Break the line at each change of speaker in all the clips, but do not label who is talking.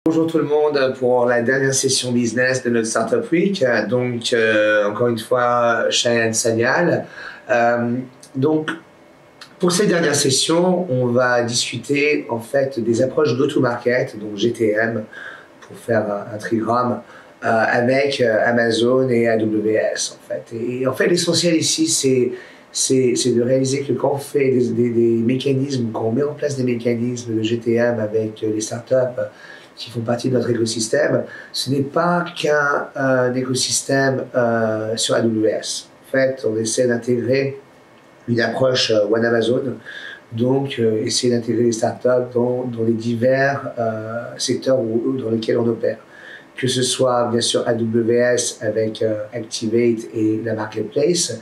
Bonjour tout le monde pour la dernière session business de notre Startup Week. Donc, encore une fois, Cheyenne Sagnal. Donc, pour cette dernière session, on va discuter en fait des approches go-to-market, donc GTM, pour faire un trigramme, avec Amazon et AWS en fait. Et en fait, l'essentiel ici, c'est de réaliser que quand on fait des mécanismes, quand on met en place des mécanismes de GTM avec les startups qui font partie de notre écosystème, ce n'est pas qu'un écosystème sur AWS. En fait, on essaie d'intégrer une approche One Amazon, donc essayer d'intégrer les startups dans les divers secteurs dans lesquels on opère. Que ce soit bien sûr AWS avec Activate et la Marketplace,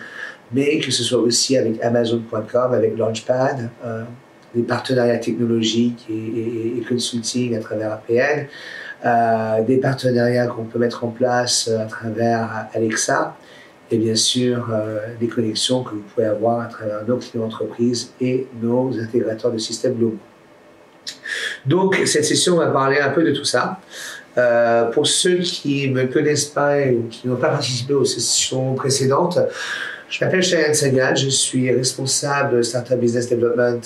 mais que ce soit aussi avec Amazon.com, avec Launchpad, des partenariats technologiques et consulting à travers APN, des partenariats qu'on peut mettre en place à travers Alexa, et bien sûr des connexions que vous pouvez avoir à travers nos clients d'entreprise et nos intégrateurs de systèmes globaux. Donc cette session va parler un peu de tout ça. Pour ceux qui ne me connaissent pas ou qui n'ont pas participé aux sessions précédentes, je m'appelle Cheyenne Sagnal, je suis responsable Startup Business Development,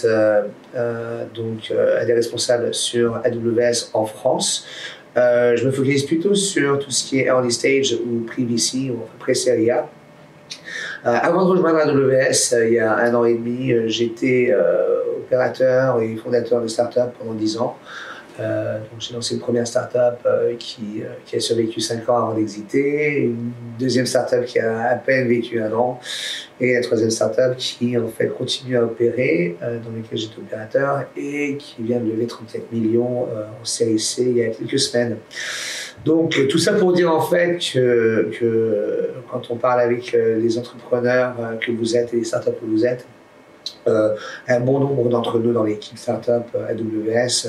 un des responsables sur AWS en France. Je me focalise plutôt sur tout ce qui est early stage ou pre-VC ou pré-série A. Avant de rejoindre AWS, il y a 1 an et demi, j'étais opérateur et fondateur de startup pendant 10 ans. Donc j'ai lancé une première startup qui a survécu 5 ans avant d'exiter, une deuxième startup qui a à peine vécu 1 an, et la troisième startup qui en fait continue à opérer, dans laquelle j'étais opérateur et qui vient de lever 34 millions en série C il y a quelques semaines. Donc tout ça pour dire en fait que quand on parle avec les entrepreneurs que vous êtes et les startups que vous êtes, un bon nombre d'entre nous dans l'équipe startup AWS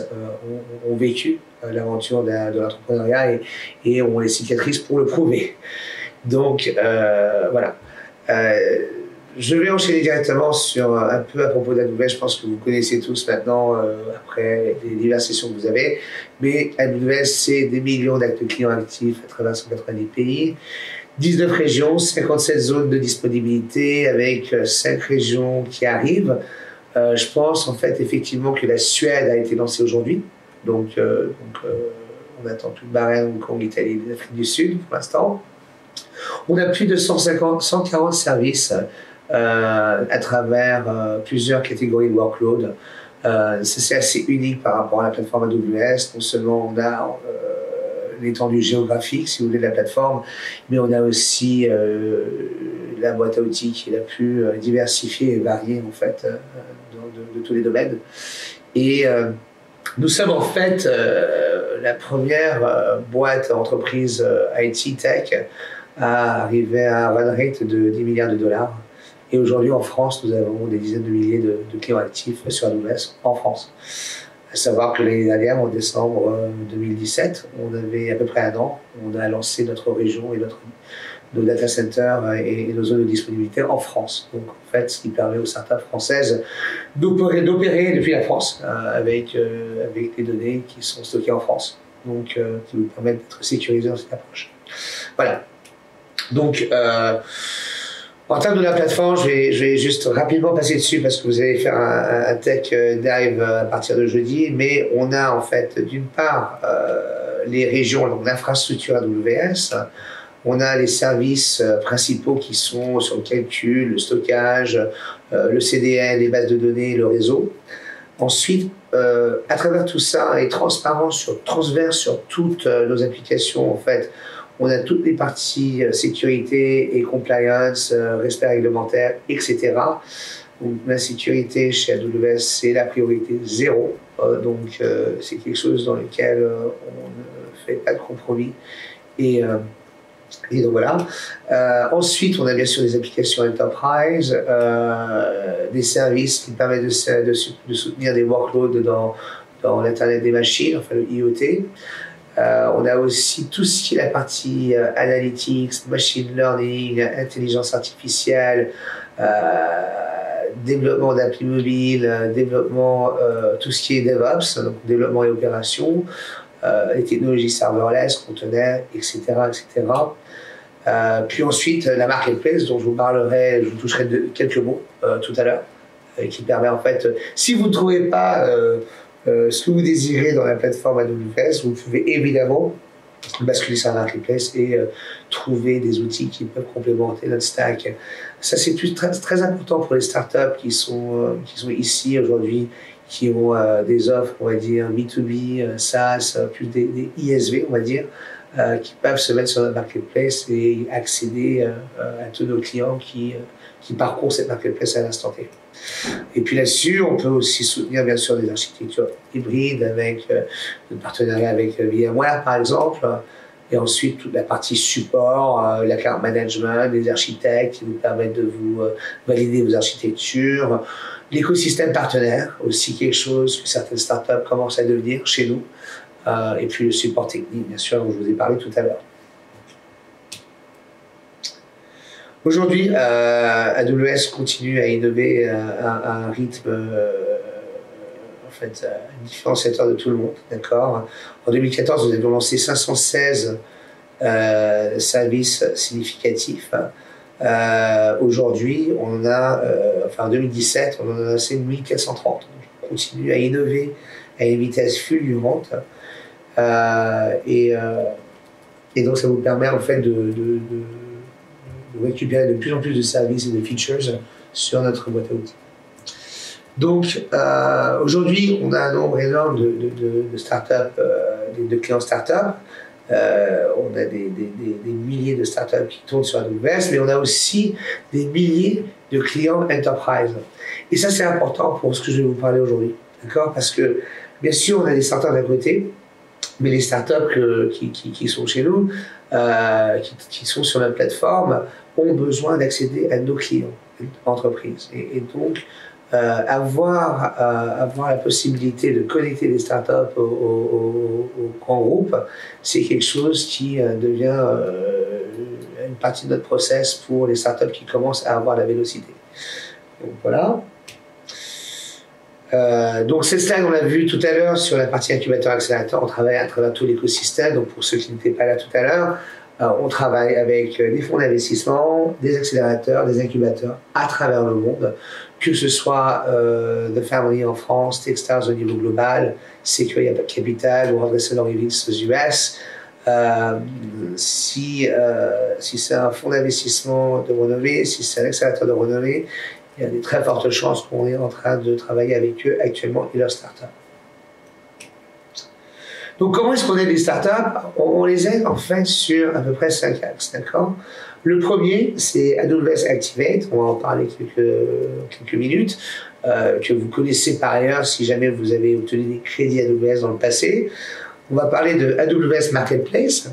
ont vécu l'aventure de l'entrepreneuriat et ont les cicatrices pour le prouver. Donc voilà. Je vais enchaîner directement sur un peu à propos d'AWS. Je pense que vous connaissez tous maintenant après les diverses sessions que vous avez. Mais AWS, c'est des millions d'actifs clients actifs à travers 190 pays. 19 régions, 57 zones de disponibilité avec 5 régions qui arrivent. Je pense en fait effectivement que la Suède a été lancée aujourd'hui. Donc on attend tout le Bahreïn, Hong Kong, Italie, l'Afrique du Sud pour l'instant. On a plus de 140 services à travers plusieurs catégories de workload. C'est assez unique par rapport à la plateforme AWS. Non seulement on a l'étendue géographique, si vous voulez, de la plateforme, mais on a aussi la boîte à outils qui est la plus diversifiée et variée en fait de tous les domaines. Et nous sommes en fait la première boîte entreprise IT Tech à arriver à un run rate de 10 milliards de dollars. Et aujourd'hui en France, nous avons des dizaines de milliers de clients actifs sur AWS en France. À savoir que l'année dernière, en décembre 2017, on avait à peu près 1 an, on a lancé notre région et nos data centers et nos zones de disponibilité en France. Donc en fait, ce qui permet aux startups françaises d'opérer depuis la France avec des données qui sont stockées en France, donc qui nous permettent d'être sécurisés dans cette approche. Voilà. Donc en termes de la plateforme, je vais juste rapidement passer dessus parce que vous allez faire un tech dive à partir de jeudi, mais on a en fait d'une part les régions, donc l'infrastructure AWS, on a les services principaux qui sont sur le calcul, le stockage, le CDN, les bases de données, le réseau. Ensuite, à travers tout ça et transverse sur toutes nos applications en fait, on a toutes les parties sécurité et compliance, respect réglementaire, etc. Donc la sécurité chez AWS, c'est la priorité 0. Donc c'est quelque chose dans lequel on ne fait pas de compromis. Et donc voilà. Ensuite, on a bien sûr des applications enterprise, des services qui permettent de soutenir des workloads dans l'Internet des machines, enfin le IoT. On a aussi tout ce qui est la partie analytics, machine learning, intelligence artificielle, développement d'appli mobile, développement, tout ce qui est DevOps, donc développement et opération, les technologies serverless, conteneurs, etc. etc. Puis ensuite, la marketplace, dont je vous parlerai, je vous toucherai quelques mots tout à l'heure, qui permet en fait, si vous ne trouvez pas ce que vous désirez dans la plateforme AWS, vous pouvez évidemment basculer sur la marketplace et trouver des outils qui peuvent complémenter notre stack. Ça, c'est très important pour les startups qui sont ici aujourd'hui, qui ont des offres, on va dire, B2B, SaaS, plus des ISV, on va dire, qui peuvent se mettre sur notre marketplace et accéder à tous nos clients qui parcourent cette marketplace à l'instant T. Et puis là-dessus, on peut aussi soutenir bien sûr des architectures hybrides avec des partenariats avec VMware par exemple, et ensuite toute la partie support, l'account management, les architectes qui nous permettent de vous valider vos architectures, l'écosystème partenaire, aussi quelque chose que certaines startups commencent à devenir chez nous, et puis le support technique bien sûr dont je vous ai parlé tout à l'heure. Aujourd'hui, AWS continue à innover à un rythme en fait, différenciateur de tout le monde, d'accord. En 2014, nous avions lancé 516 services significatifs. Aujourd'hui, on a, en 2017, on en a lancé 1430. On continue à innover à une vitesse fulgurante. Et donc, ça vous permet en fait de récupérer de plus en plus de services et de features sur notre boîte à outils. Donc, aujourd'hui, on a un nombre énorme de startups, de clients startups. On a des milliers de startups qui tournent sur AWS, mais on a aussi des milliers de clients enterprise. Et ça, c'est important pour ce que je vais vous parler aujourd'hui. D'accord? Parce que, bien sûr, on a des startups d'un côté, mais les startups qui sont chez nous, qui sont sur notre plateforme, ont besoin d'accéder à nos clients, entreprises. Et donc, avoir la possibilité de connecter les startups au grand groupe, c'est quelque chose qui devient une partie de notre process pour les startups qui commencent à avoir la vélocité. Donc voilà. Donc ces slides, on l'a vu tout à l'heure sur la partie incubateur-accélérateur, on travaille à travers tout l'écosystème. Donc pour ceux qui n'étaient pas là tout à l'heure, on travaille avec des fonds d'investissement, des accélérateurs, des incubateurs à travers le monde, que ce soit The Family en France, Techstars au niveau global, Sequoia Capital ou Andreessen Horowitz aux US. Si c'est un fonds d'investissement de renommée, si c'est un accélérateur de renommée, il y a des très fortes chances qu'on est en train de travailler avec eux actuellement et leurs startups. Donc, comment est-ce qu'on aide les startups? On les aide en fait sur à peu près 5 axes, d'accord? Le premier, c'est AWS Activate. On va en parler quelques minutes, que vous connaissez par ailleurs si jamais vous avez obtenu des crédits AWS dans le passé. On va parler de AWS Marketplace,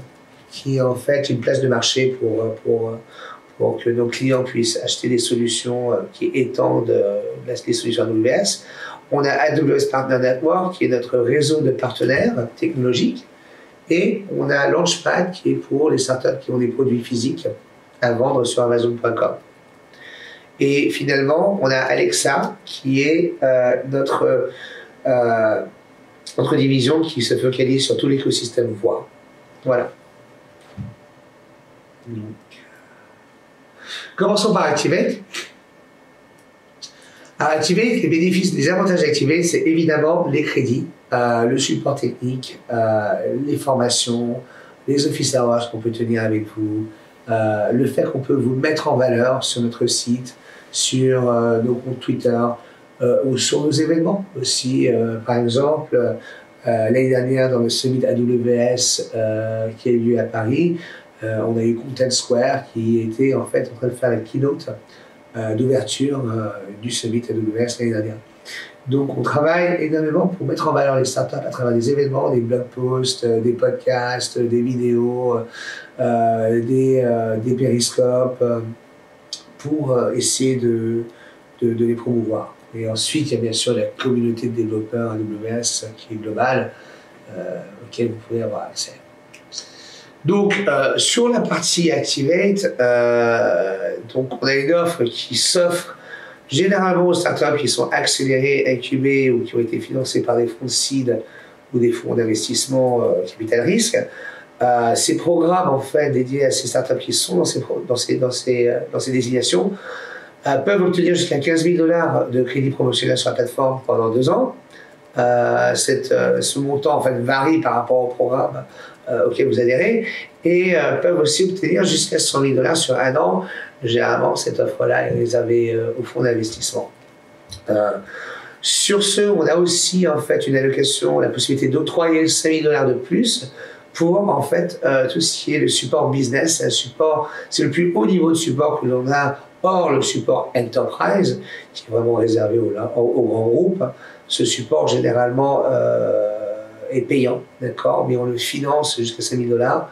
qui est en fait une place de marché pour que nos clients puissent acheter des solutions qui étendent les solutions AWS. On a AWS Partner Network, qui est notre réseau de partenaires technologiques. Et on a Launchpad, qui est pour les startups qui ont des produits physiques à vendre sur Amazon.com. Et finalement, on a Alexa, qui est notre division qui se focalise sur tout l'écosystème voix. Voilà. Commençons par Activate. Alors, Activate, les bénéfices, les avantages d'Activate, c'est évidemment les crédits, le support technique, les formations, les office hours qu'on peut tenir avec vous, le fait qu'on peut vous mettre en valeur sur notre site, sur nos comptes Twitter ou sur nos événements aussi. Par exemple, l'année dernière, dans le Summit AWS qui a eu lieu à Paris, on a eu Content Square qui était en fait en train de faire la keynote d'ouverture du Summit AWS l'année dernière. Donc on travaille énormément pour mettre en valeur les startups à travers des événements, des blog posts, des podcasts, des vidéos, des périscopes, pour essayer de les promouvoir. Et ensuite, il y a bien sûr la communauté de développeurs AWS qui est globale, auquel vous pouvez avoir accès. Donc, sur la partie Activate, donc on a une offre qui s'offre généralement aux startups qui sont accélérées, incubées ou qui ont été financées par des fonds de seed ou des fonds d'investissement capital risque. Ces programmes en fait dédiés à ces startups qui sont dans ces désignations peuvent obtenir jusqu'à 15 000 $ de crédit promotionnel sur la plateforme pendant 2 ans. Ce montant en fait varie par rapport au programme auquel vous adhérez et peuvent aussi obtenir jusqu'à 100 000 $ sur 1 an. Généralement, cette offre-là est réservée aux fonds d'investissement. Sur ce, on a aussi en fait une allocation, la possibilité d'octroyer 5 000 $ de plus pour en fait tout ce qui est le support business. C'est le plus haut niveau de support que l'on a, hors le support enterprise, qui est vraiment réservé aux grands groupes. Ce support généralement est payant, d'accord, mais on le finance jusqu'à 5 000 $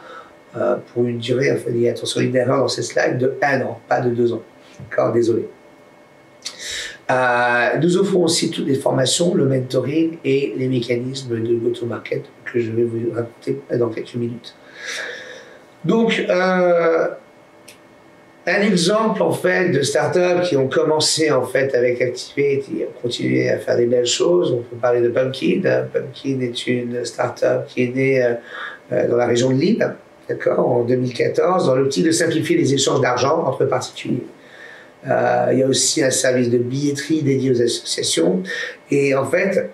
pour une durée, enfin, il y a attention, une erreur dans ces slides, de 1 an, pas de 2 ans. D'accord, désolé. Nous offrons aussi toutes les formations, le mentoring et les mécanismes de go-to-market que je vais vous raconter dans quelques minutes. Donc, un exemple en fait de startups qui ont commencé en fait avec Activate et ont continué à faire des belles choses. On peut parler de Pumpkin. Pumpkin est une startup qui est née dans la région de Lille, d'accord, en 2014, dans l'optique de simplifier les échanges d'argent entre particuliers. Il y a aussi un service de billetterie dédié aux associations. Et en fait,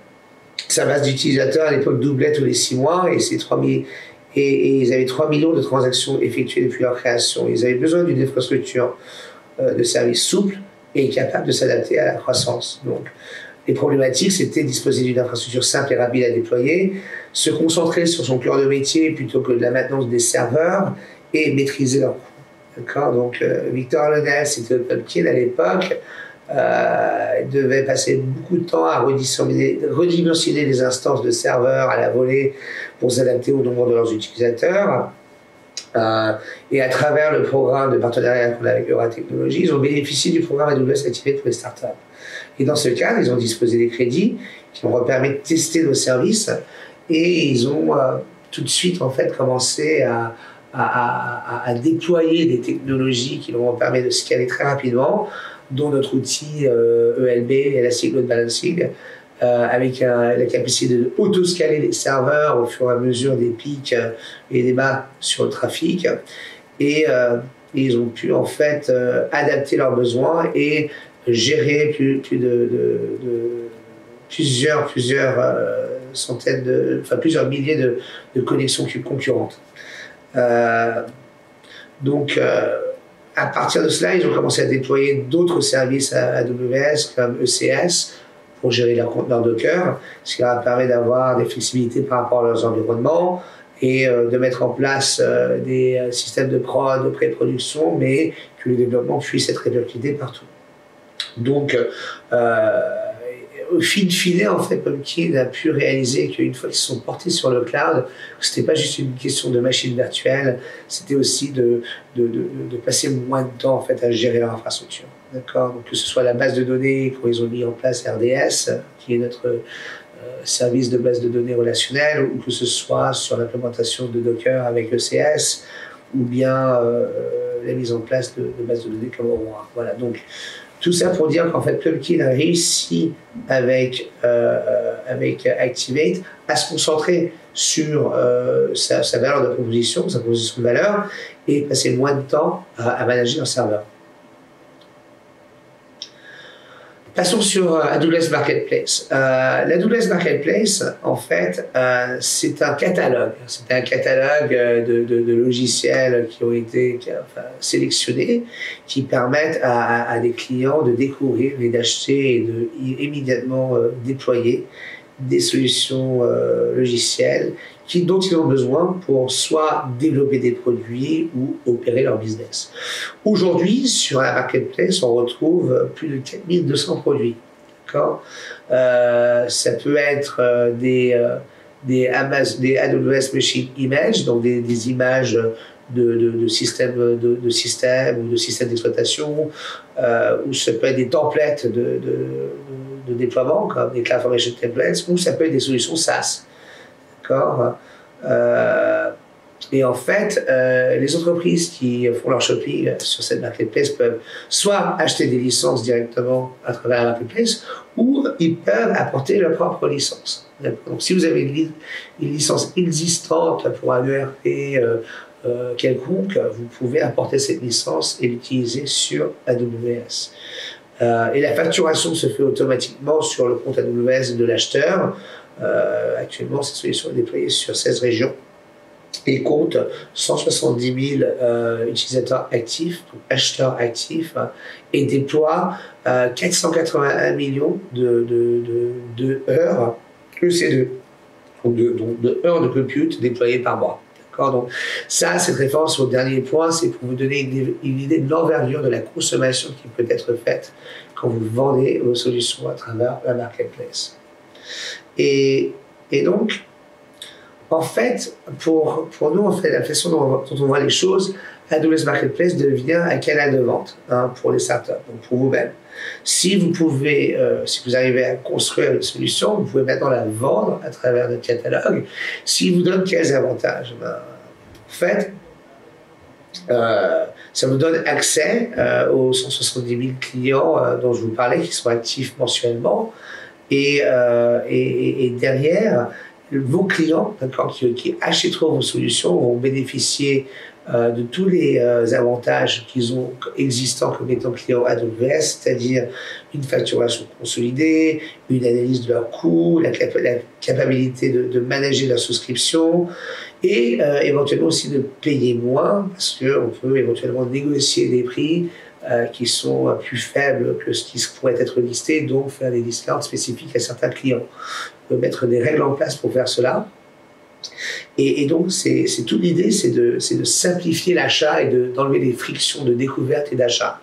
sa base d'utilisateurs à l'époque doublait tous les 6 mois et ils avaient 3 millions de transactions effectuées depuis leur création. Ils avaient besoin d'une infrastructure de services souple et capable de s'adapter à la croissance. Donc, les problématiques, c'était disposer d'une infrastructure simple et rapide à déployer, se concentrer sur son cœur de métier plutôt que de la maintenance des serveurs et maîtriser leurs coûts. D'accord, donc Victor Lenel, c'était Pumpkin à l'époque, devait passer beaucoup de temps à redimensionner les instances de serveurs à la volée pour s'adapter au nombre de leurs utilisateurs. Et à travers le programme de partenariat qu'on a avec Euratechnologies, ils ont bénéficié du programme AWS Activate pour les startups. Et dans ce cadre, ils ont disposé des crédits qui leur ont permis de tester nos services et ils ont tout de suite en fait commencé à déployer des technologies qui leur ont permis de scaler très rapidement, dont notre outil ELB, Elastic Load Balancing, avec la capacité d'auto-scaler les serveurs au fur et à mesure des pics et des bas sur le trafic. Et ils ont pu en fait adapter leurs besoins et gérer plusieurs milliers de connexions concurrentes. Donc, à partir de cela, ils ont commencé à déployer d'autres services à AWS comme ECS pour gérer leur conteneur Docker, ce qui leur permet d'avoir des flexibilités par rapport à leurs environnements et de mettre en place des systèmes de prod, de pré-production, mais que le développement puisse être répercuté partout. Donc, au fil, en fait, Pumpkin a pu réaliser qu'une fois qu'ils sont portés sur le cloud, ce n'était pas juste une question de machine virtuelle, c'était aussi de passer moins de temps en fait, à gérer leur infrastructure. D'accord, donc que ce soit la base de données quand ils ont mis en place RDS, qui est notre service de base de données relationnelle, ou que ce soit sur l'implémentation de Docker avec ECS, ou bien la mise en place de bases de données comme Aurora. Voilà, donc tout ça pour dire qu'en fait, Pumpkin a réussi avec Activate à se concentrer sur sa valeur de proposition, sa proposition de valeur, et passer moins de temps à manager un serveur. Passons sur AWS Marketplace. L'AWS Marketplace, en fait, c'est un catalogue. C'est un catalogue de logiciels qui ont été sélectionnés, qui permettent à des clients de découvrir et d'acheter et de immédiatement déployer des solutions logicielles dont ils ont besoin pour soit développer des produits ou opérer leur business. Aujourd'hui, sur la marketplace, on retrouve plus de 4200 produits. D'accord, ça peut être des AWS Machine Image, donc des images de systèmes ou de systèmes d'exploitation, ou ça peut être des templates de déploiement, comme des CloudFormation Templates, ou ça peut être des solutions SaaS. D'accord, Et en fait, les entreprises qui font leur shopping sur cette marketplace peuvent soit acheter des licences directement à travers la marketplace, ou ils peuvent apporter leur propre licence. Donc, si vous avez une licence existante pour un ERP quelconque, vous pouvez apporter cette licence et l'utiliser sur AWS. Et la facturation se fait automatiquement sur le compte AWS de l'acheteur. Actuellement, cette solution est déployée sur 16 régions et compte 170 000 utilisateurs actifs, donc acheteurs actifs, et déploie 481 millions de heures EC2, donc de heures de compute déployées par mois. Donc ça, cette référence au dernier point, c'est pour vous donner une idée de l'envergure de la consommation qui peut être faite quand vous vendez vos solutions à travers la marketplace. Et donc, en fait, pour nous, en fait, la façon dont on voit les choses, AWS Marketplace devient un canal de vente pour les startups, donc pour vous-même. Si vous pouvez, si vous arrivez à construire une solution, vous pouvez maintenant la vendre à travers notre catalogue. S'il vous donne quels avantages? En fait, ça vous donne accès aux 170 000 clients dont je vous parlais, qui sont actifs mensuellement. Et derrière, vos clients qui achèteront vos solutions vont bénéficier de tous les avantages qu'ils ont existants comme étant clients AWS, c'est-à-dire une facturation consolidée, une analyse de leurs coûts, la capacité de manager leur souscription et éventuellement aussi de payer moins parce qu'on peut éventuellement négocier des prix qui sont plus faibles que ce qui pourrait être listé, donc faire des discounts spécifiques à certains clients. On peut mettre des règles en place pour faire cela. Et donc, c'est toute l'idée, c'est de simplifier l'achat et d'enlever les frictions de découverte et d'achat.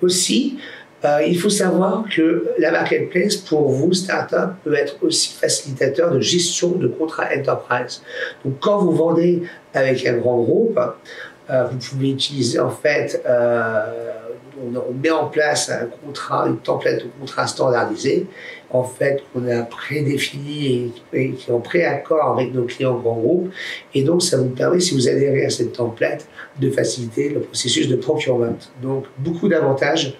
Aussi, il faut savoir que la marketplace, pour vous, startup, peut être aussi facilitateur de gestion de contrats enterprise. Donc, quand vous vendez avec un grand groupe, vous pouvez utiliser en fait, on met en place un contrat, une template de contrat standardisé, en fait, qu'on a prédéfini et qui est en préaccord avec nos clients grands groupes. Et donc, ça vous permet, si vous adhérez à cette template, de faciliter le processus de procurement. Donc, beaucoup d'avantages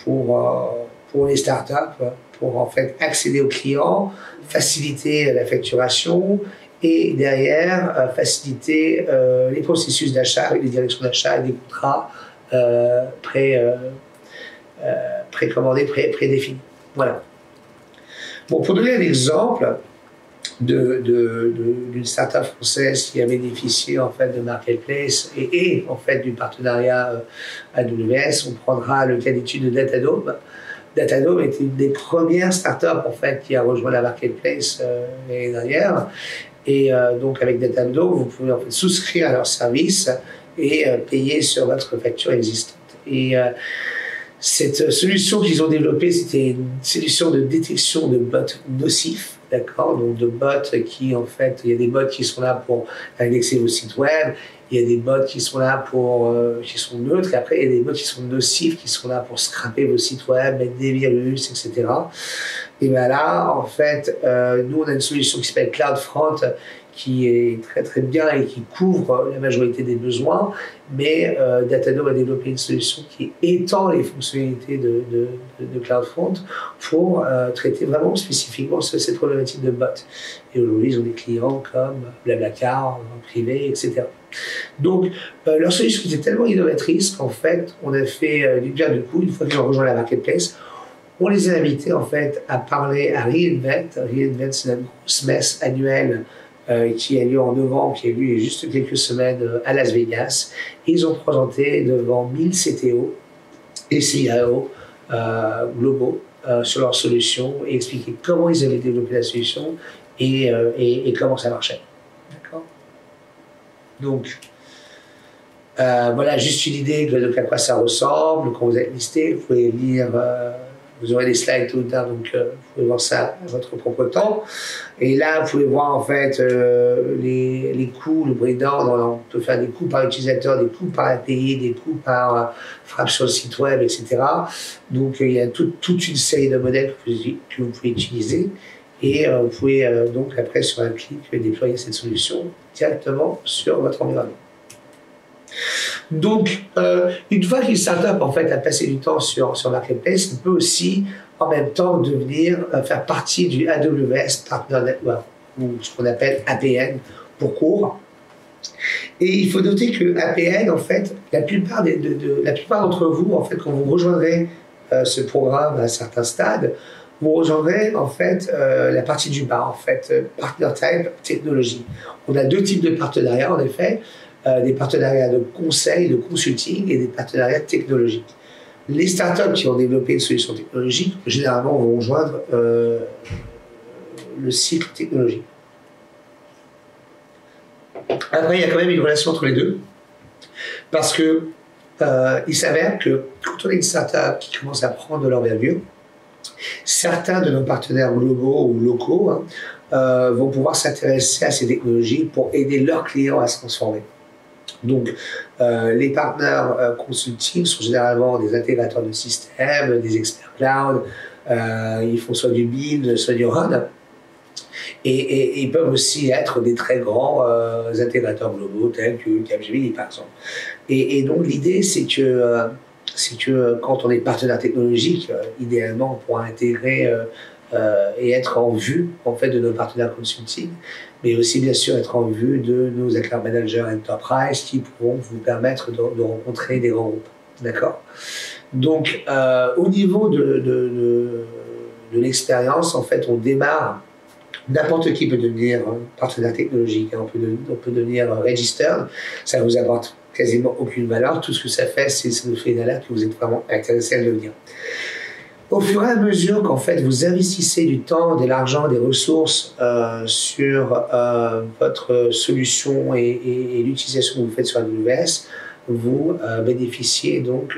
pour les startups, pour en fait accéder aux clients, faciliter la facturation, et derrière, faciliter les processus d'achat avec des directions d'achat et des contrats précommandés, prédéfinis. Voilà. Bon, pour donner un exemple d'une startup française qui a bénéficié en fait de Marketplace et en fait du partenariat AWS, on prendra le cas d'étude de Datadome. Datadome était une des premières startups en fait qui a rejoint la Marketplace l'année dernière. Et donc, avec Datadome, vous pouvez en fait souscrire à leur service et payer sur votre facture existante. Et cette solution qu'ils ont développée, c'était une solution de détection de bots nocifs, d'accord? Donc, de bots qui, en fait, il y a des bots qui sont là pour indexer vos sites web, il y a des bots qui sont là pour, qui sont neutres, et après, il y a des bots qui sont nocifs, qui sont là pour scraper vos sites web, mettre des virus, etc. Et bien là, en fait, nous, on a une solution qui s'appelle CloudFront, qui est très très bien et qui couvre la majorité des besoins, mais Datadome a développé une solution qui étend les fonctionnalités de CloudFront pour traiter vraiment spécifiquement cette problématique de bots. Et aujourd'hui, ils ont des clients comme Blablacar, privé, etc. Donc, leur solution était tellement innovatrice qu'en fait, on a fait du bien du coup, une fois qu'ils ont rejoint la marketplace, on les a invités en fait à parler à re:Invent. re:Invent, c'est la grosse messe annuelle qui a lieu en novembre, qui a lieu il y a juste quelques semaines à Las Vegas. Et ils ont présenté devant 1000 CTO et CIO globaux sur leur solution et expliqué comment ils avaient développé la solution et comment ça marchait. D'accord? Donc, voilà juste une idée de à quoi ça ressemble. Quand vous êtes listé, vous pouvez lire, vous aurez des slides tout le temps, donc vous pouvez voir ça à votre propre temps. Et là, vous pouvez voir en fait les coûts, le breakdown. On peut faire des coûts par utilisateur, des coûts par API, des coûts par frappe sur le site web, etc. Donc il y a toute une série de modèles que vous pouvez utiliser. et vous pouvez donc après sur un clic déployer cette solution directement sur votre environnement. Donc, une fois qu'une startup en fait a passé du temps sur Marketplace, on peut aussi en même temps devenir faire partie du AWS Partner Network, ou ce qu'on appelle APN pour court. Et il faut noter que APN, en fait, la plupart d'entre vous, en fait, quand vous rejoindrez ce programme à un certain stade, vous rejoindrez en fait la partie du bas, en fait, Partner Type Technologie. On a deux types de partenariats, en effet, des partenariats de conseil, de consulting et des partenariats technologiques. Les startups qui ont développé une solution technologique, généralement, vont rejoindre le cycle technologique. Après, il y a quand même une relation entre les deux, parce que il s'avère que quand on est une startup qui commence à prendre de l'envergure, certains de nos partenaires globaux ou locaux vont pouvoir s'intéresser à ces technologies pour aider leurs clients à se transformer. Donc, les partenaires consulting sont généralement des intégrateurs de systèmes, des experts cloud, ils font soit du build, soit du run. Et ils peuvent aussi être des très grands intégrateurs globaux tels que Capgemini par exemple. Et donc l'idée c'est que quand on est partenaire technologique, idéalement on pourra intégrer et être en vue en fait de nos partenaires consulting, mais aussi bien sûr être en vue de nos account managers enterprise qui pourront vous permettre de rencontrer des grands groupes. D'accord? Donc au niveau de l'expérience, en fait on démarre. N'importe qui peut devenir partenaire technologique, on peut devenir registered, ça ne vous apporte quasiment aucune valeur, tout ce que ça fait, c'est ça nous fait une alerte que vous êtes vraiment intéressé à le devenir. Au fur et à mesure qu'en fait vous investissez du temps, de l'argent, des ressources sur votre solution et l'utilisation que vous faites sur AWS, vous bénéficiez donc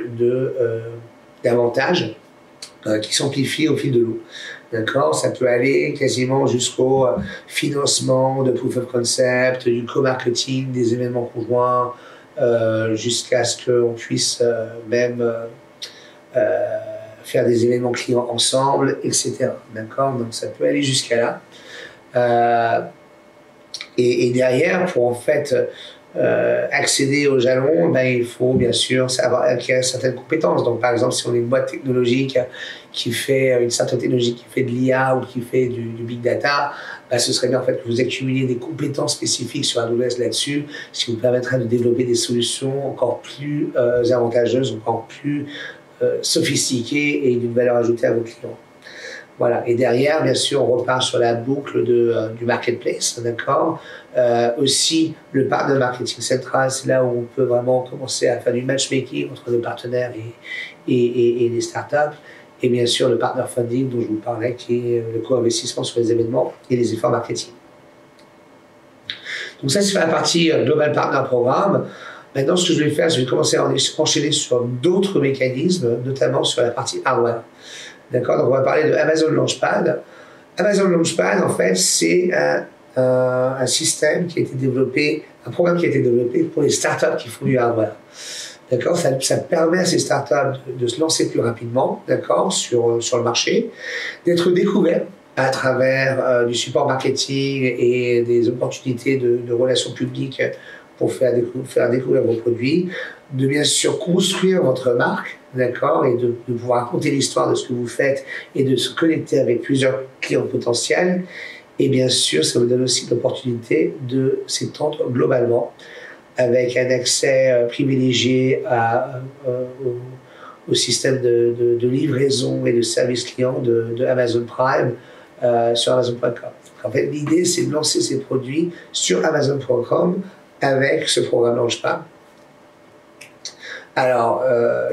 d'avantages qui s'amplifient au fil de l'eau. D'accord, ça peut aller quasiment jusqu'au financement de proof of concept, du co-marketing, des événements conjoints, jusqu'à ce qu'on puisse même faire des événements clients ensemble, etc. D'accord, donc ça peut aller jusqu'à là. Et derrière, pour en fait accéder aux jalons, ben, il faut bien sûr acquérir certaines compétences. Donc par exemple, si on est une boîte technologique qui fait une startup technologique qui fait de l'IA ou qui fait du big data, ben, ce serait bien en fait que vous accumuliez des compétences spécifiques sur AWS là-dessus, ce qui vous permettra de développer des solutions encore plus avantageuses, encore plus sophistiquées et d'une valeur ajoutée à vos clients. Voilà. Et derrière, bien sûr, on repart sur la boucle du marketplace, d'accord. Aussi, le partner marketing central, c'est là où on peut vraiment commencer à faire du matchmaking entre nos partenaires et les startups. Et bien sûr, le partner funding dont je vous parlais, qui est le co-investissement sur les événements et les efforts marketing. Donc ça, c'est la partie Global Partner Programme. Maintenant, ce que je vais faire, je vais commencer à enchaîner sur d'autres mécanismes, notamment sur la partie hardware. D'accord, donc on va parler de Amazon Launchpad. Amazon Launchpad, en fait, c'est un système qui a été développé, un programme qui a été développé pour les startups qui font du hardware. D'accord, ça permet à ces startups de se lancer plus rapidement, d'accord, sur le marché, d'être découverts à travers du support marketing et des opportunités de relations publiques pour faire découvrir vos produits, de bien sûr construire votre marque, d'accord, et de pouvoir raconter l'histoire de ce que vous faites et de se connecter avec plusieurs clients potentiels. Et bien sûr, ça vous donne aussi l'opportunité de s'étendre globalement avec un accès privilégié au système de livraison et de service client de Amazon Prime sur Amazon.com. En fait, l'idée, c'est de lancer ces produits sur Amazon.com avec ce programme Launchpad. Alors,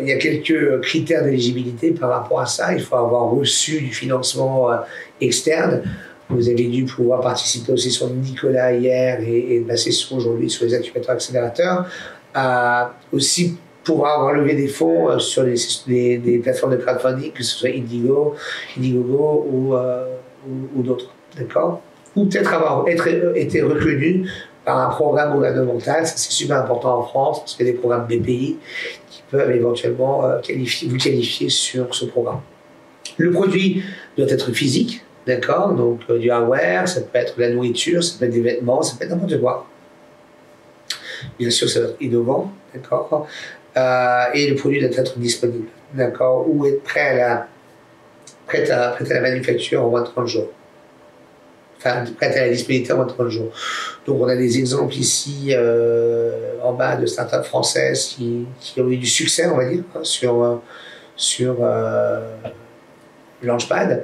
il y a quelques critères d'éligibilité par rapport à ça. Il faut avoir reçu du financement externe. Vous avez dû pouvoir participer aussi sur Nicolas hier et ma session aujourd'hui sur les incubateurs accélérateurs. Aussi pouvoir avoir levé des fonds sur des plateformes de crowdfunding, que ce soit Indiegogo ou d'autres. D'accord? Ou peut-être avoir été reconnu par un programme gouvernemental. Ça, c'est super important en France parce qu'il y a des programmes BPI qui peuvent éventuellement vous qualifier sur ce programme. Le produit doit être physique, d'accord? Donc du hardware, ça peut être de la nourriture, ça peut être des vêtements, ça peut être n'importe quoi. Bien sûr, ça doit être innovant, d'accord? Et le produit doit être disponible, d'accord? Ou être prêt à la manufacture en moins de 30 jours. Enfin, prêt à la disponibilité en moins de 30 jours. Donc, on a des exemples ici en bas de startups françaises qui ont eu du succès, on va dire, hein, sur Launchpad,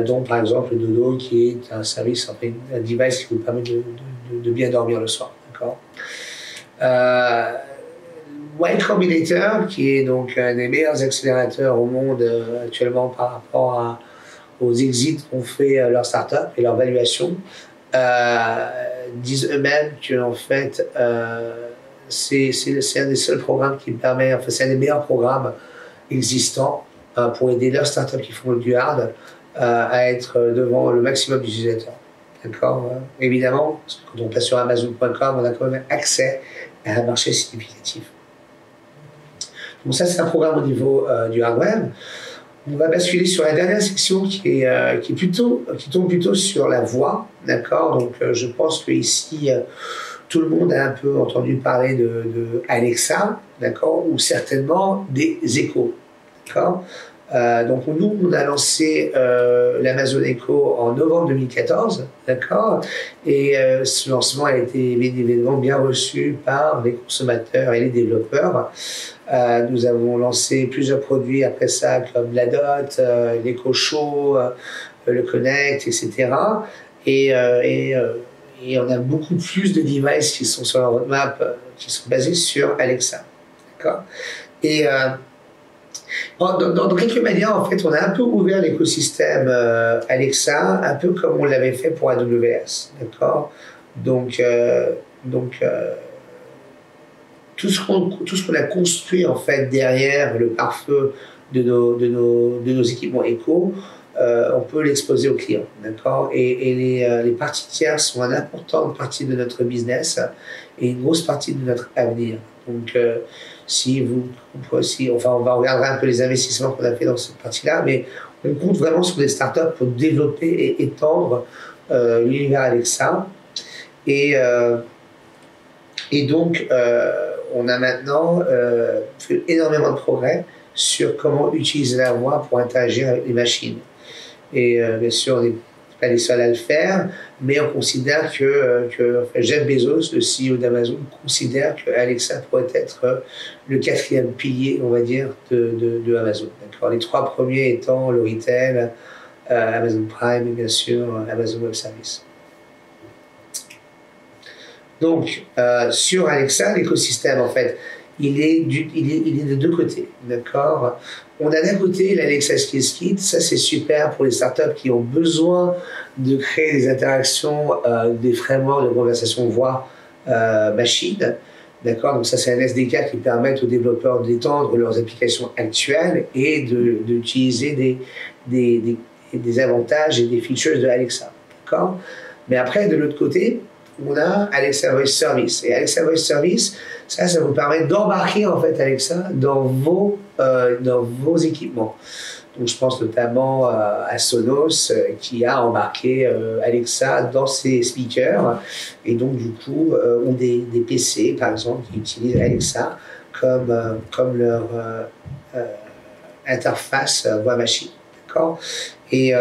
dont par exemple Dodo, qui est un service, enfin, un device qui vous permet de bien dormir le soir. D'accord. Y Combinator, qui est donc un des meilleurs accélérateurs au monde actuellement par rapport aux exits qu'ont fait leurs startups et leur valuation, disent eux-mêmes que en fait c'est un des seuls programmes qui permet, enfin c'est un des meilleurs programmes existants pour aider leurs startups qui font du hard à être devant le maximum d'utilisateurs. D'accord. Évidemment, parce que quand on passe sur Amazon.com, on a quand même accès à un marché significatif. Donc ça, c'est un programme au niveau du hardware. On va basculer sur la dernière section qui tombe plutôt sur la voix, d'accord. Donc je pense que ici tout le monde a un peu entendu parler de Alexa, d'accord, ou certainement des échos, d'accord. Donc nous, on a lancé l'Amazon Echo en novembre 2014, d'accord, et ce lancement a été évidemment bien reçu par les consommateurs et les développeurs. Nous avons lancé plusieurs produits après ça, comme la Dot, l'Echo Show, le Connect, etc. Et on a beaucoup plus de devices qui sont sur la roadmap, qui sont basés sur Alexa, d'accord. Et dans quelques manières, en fait, on a un peu ouvert l'écosystème Alexa, un peu comme on l'avait fait pour AWS, d'accord. Donc tout ce qu'on a construit en fait derrière le pare-feu de nos équipements Echo, on peut l'exposer aux clients, d'accord. Et les parties tierces sont une importante partie de notre business et une grosse partie de notre avenir. Donc on va regarder un peu les investissements qu'on a fait dans cette partie-là, mais on compte vraiment sur des startups pour développer et étendre l'univers Alexa. Et donc, on a maintenant fait énormément de progrès sur comment utiliser la voix pour interagir avec les machines. Et bien sûr, on n'est pas les seuls à le faire, mais on considère que Jeff Bezos, le CEO d'Amazon, considère que Alexa pourrait être le 4e pilier, on va dire, de Amazon. D'accord. Les 3 premiers étant le retail, Amazon Prime et bien sûr Amazon Web Services. Donc, sur Alexa, l'écosystème, en fait, il est de deux côtés, d'accord. On a d'un côté l'Alexa Skills Kit, ça c'est super pour les startups qui ont besoin de créer des interactions, des frameworks de conversation voix machine, d'accord. Donc ça c'est un SDK qui permet aux développeurs d'étendre leurs applications actuelles et d'utiliser des avantages et des features de Alexa, d'accord. Mais après, de l'autre côté, on a Alexa Voice Service. Et Alexa Voice Service, ça vous permet d'embarquer en fait Alexa dans vos équipements. Donc je pense notamment à Sonos qui a embarqué Alexa dans ses speakers et donc du coup ou des PC par exemple qui utilisent Alexa comme leur interface voix machine. D'accord. Et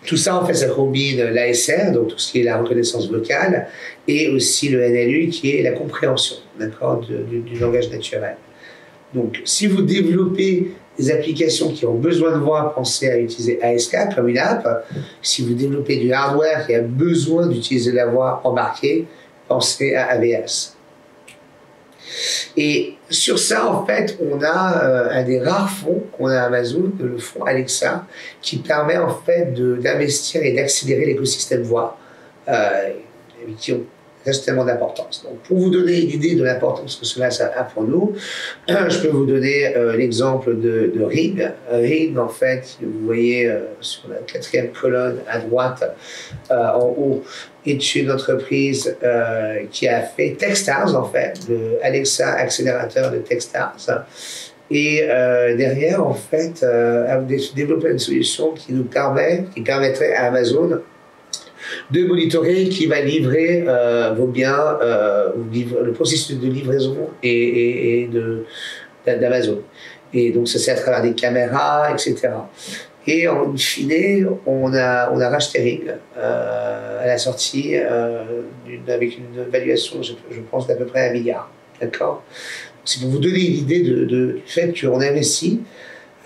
tout ça, en fait, ça combine l'ASR, donc tout ce qui est la reconnaissance vocale, et aussi le NLU, qui est la compréhension, d'accord, du langage naturel. Donc, si vous développez des applications qui ont besoin de voix, pensez à utiliser ASK comme une app. Si vous développez du hardware qui a besoin d'utiliser la voix embarquée, pensez à AVS. Et sur ça, en fait, on a un des rares fonds qu'on a à Amazon, le fonds Alexa, qui permet en fait d'investir et d'accélérer l'écosystème voix, qui ont tellement d'importance. Donc, pour vous donner une idée de l'importance que cela a pour nous, je peux vous donner l'exemple de Ring. Ring, en fait, vous voyez sur la 4e colonne à droite, en haut, est une entreprise qui a fait Techstars, en fait, le Alexa accélérateur de Techstars. Et derrière, en fait, développer une solution qui permettrait à Amazon de monitorer qui va livrer vos biens, le processus de livraison d'Amazon. Et donc, ça c'est à travers des caméras, etc. Et en fine, on a racheté Ring à la sortie avec une valuation, je pense, d'à peu près 1 milliard. D'accord? C'est pour vous donner une idée du fait qu'on investit.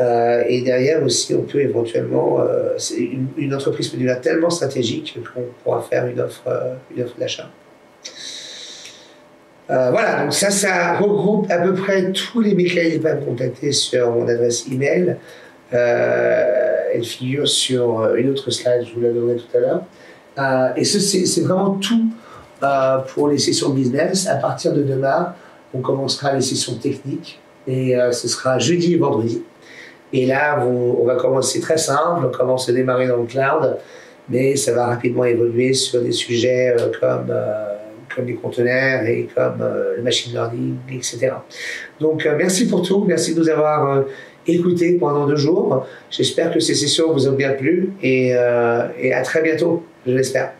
Et derrière aussi, on peut éventuellement, c'est une entreprise peut devenir tellement stratégique qu'on pourra faire une offre d'achat. Voilà, donc ça regroupe à peu près tous les mécanismes à me contacter sur mon adresse email. Elle figure sur une autre slide, je vous la donnerai tout à l'heure. Et c'est vraiment tout pour les sessions business. À partir de demain, on commencera les sessions techniques et ce sera jeudi et vendredi. Et là, on va commencer très simple, on commence à démarrer dans le cloud, mais ça va rapidement évoluer sur des sujets comme les conteneurs et comme le machine learning, etc. Donc, merci pour tout, merci de nous avoir écoutés pendant 2 jours. J'espère que ces sessions vous ont bien plu et à très bientôt, je l'espère.